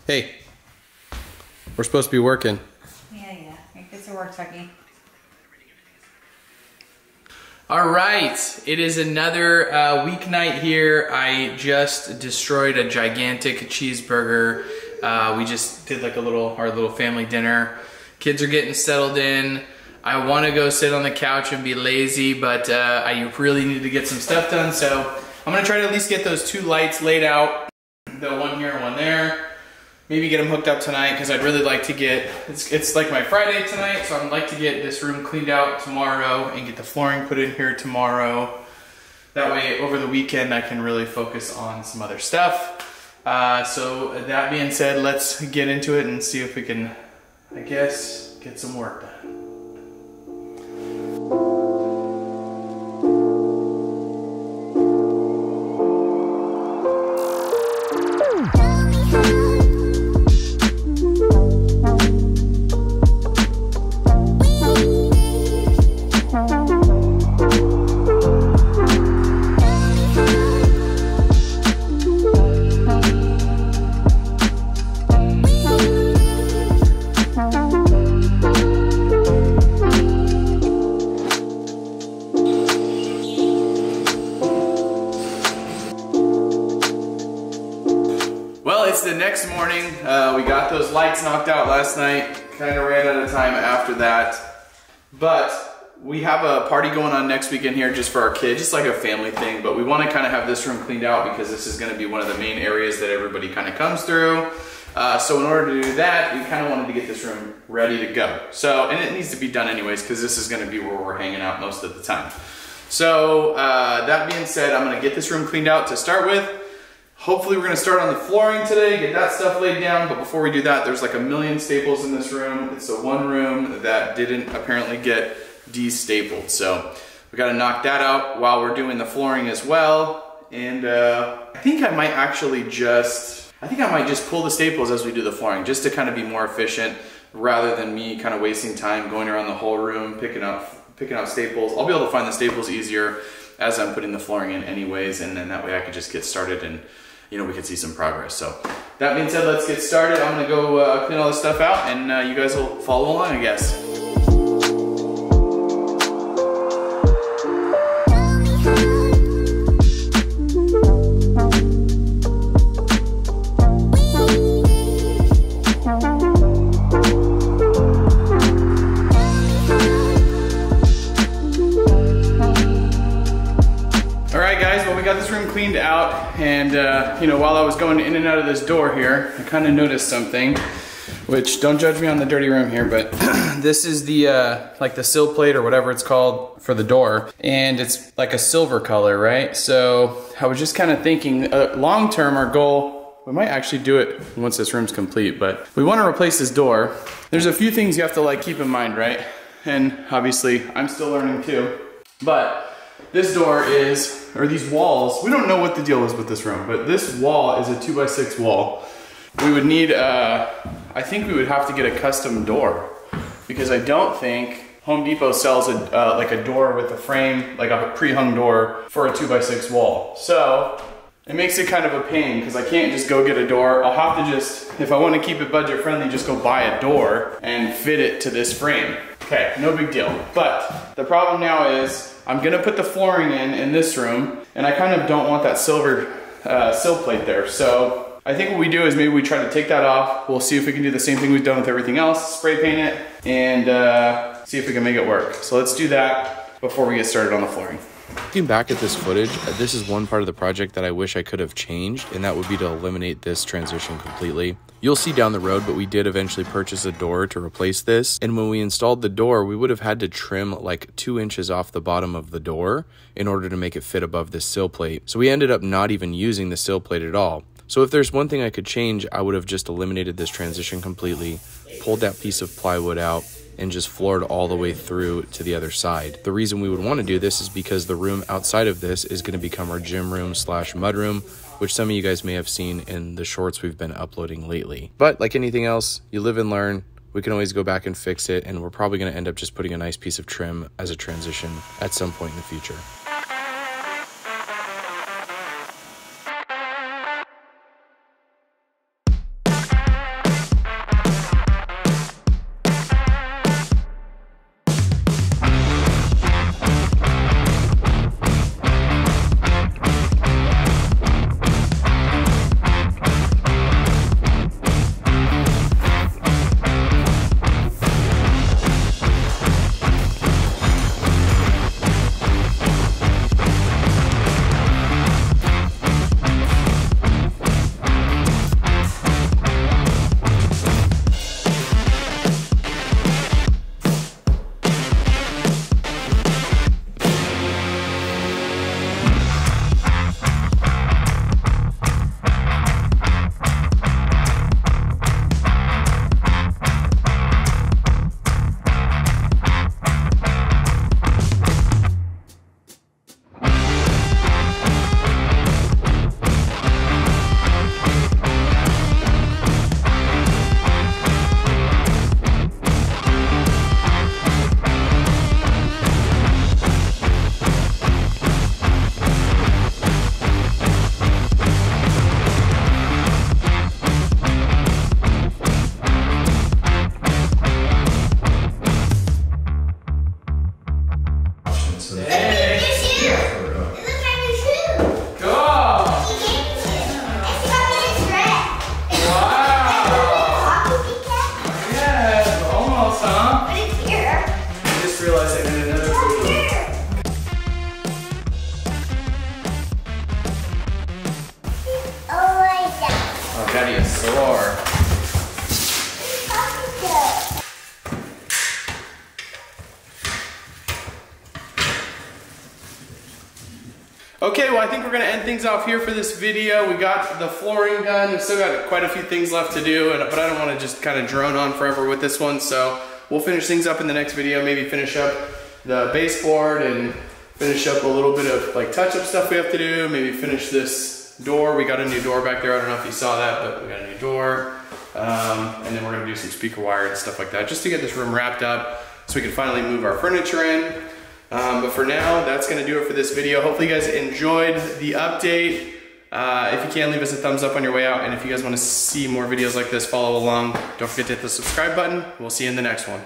Hey, we're supposed to be working. Yeah. It gets to work, Tucky. All right, it is another weeknight here. I just destroyed a gigantic cheeseburger. We just did like our little family dinner. Kids are getting settled in. I want to go sit on the couch and be lazy, but I really need to get some stuff done. So I'm gonna try to at least get those two lights laid out. The one here and one there. Maybe get them hooked up tonight because I'd really like to get, it's like my Friday tonight, so I'd like to get this room cleaned out tomorrow and get the flooring put in here tomorrow. That way over the weekend I can really focus on some other stuff. So that being said, let's get into it and see if we can, I guess, get some work done. The next morning, we got those lights knocked out last night, kind of ran out of time after that, but we have a party going on next weekend here just for our kids, just like a family thing, but we want to kind of have this room cleaned out because this is going to be one of the main areas that everybody kind of comes through. So in order to do that, we kind of wanted to get this room ready to go. So, and it needs to be done anyways because this is going to be where we're hanging out most of the time. So that being said, I'm going to get this room cleaned out to start with. Hopefully we're gonna start on the flooring today, get that stuff laid down, but before we do that, there's like a million staples in this room. It's the one room that didn't apparently get de-stapled. So we gotta knock that out while we're doing the flooring as well. And I think I might just pull the staples as we do the flooring, just to kind of be more efficient rather than me kind of wasting time going around the whole room, picking out staples. I'll be able to find the staples easier as I'm putting the flooring in anyways, and then that way I could just get started and we could see some progress. So that being said, let's get started. I'm gonna go clean all this stuff out and you guys will follow along, I guess. Got this room cleaned out, and while I was going in and out of this door here, I kind of noticed something, which don't judge me on the dirty room here, but this is the like the sill plate or whatever it's called for the door, and it's like a silver color, right? So I was just kind of thinking, long term, our goal, we might actually do it once this room's complete, but we want to replace this door. There's a few things you have to like keep in mind, right? And obviously I'm still learning too, but this door is, or these walls, we don't know what the deal is with this room, but this wall is a 2x6 wall. We would need, I think we would have to get a custom door because I don't think Home Depot sells like a door with a frame, like a pre-hung door for a 2x6 wall. So it makes it kind of a pain because I can't just go get a door. I'll have to just, if I want to keep it budget friendly, just go buy a door and fit it to this frame. Okay, no big deal. But the problem now is I'm gonna put the flooring in this room, and I kind of don't want that silver sill plate there. So I think what we do is maybe we try to take that off. We'll see if we can do the same thing we've done with everything else, spray paint it, and see if we can make it work. So let's do that before we get started on the flooring. Looking back at this footage, this is one part of the project that I wish I could have changed, and that would be to eliminate this transition completely. You'll see down the road, but we did eventually purchase a door to replace this, and when we installed the door, we would have had to trim like 2 inches off the bottom of the door in order to make it fit above this sill plate. So we ended up not even using the sill plate at all. So if there's one thing I could change, I would have just eliminated this transition completely, pulled that piece of plywood out, and just floored all the way through to the other side. The reason we would want to do this is because the room outside of this is going to become our gym room slash mud room, which some of you guys may have seen in the shorts we've been uploading lately. But like anything else, you live and learn. We can always go back and fix it, and we're probably going to end up just putting a nice piece of trim as a transition at some point in the future. Daddy is sore. Okay, well I think we're gonna end things off here for this video. We got the flooring done. We've still got quite a few things left to do, but I don't wanna just kind of drone on forever with this one, so we'll finish things up in the next video, maybe finish up the baseboard and finish up a little bit of like touch-up stuff we have to do, maybe finish this door. We got a new door back there. I don't know if you saw that, but we got a new door. And then we're gonna do some speaker wire and stuff like that, just to get this room wrapped up so we can finally move our furniture in. But for now, that's gonna do it for this video. Hopefully you guys enjoyed the update. If you can, leave us a thumbs up on your way out. And if you guys wanna see more videos like this, follow along. Don't forget to hit the subscribe button. We'll see you in the next one.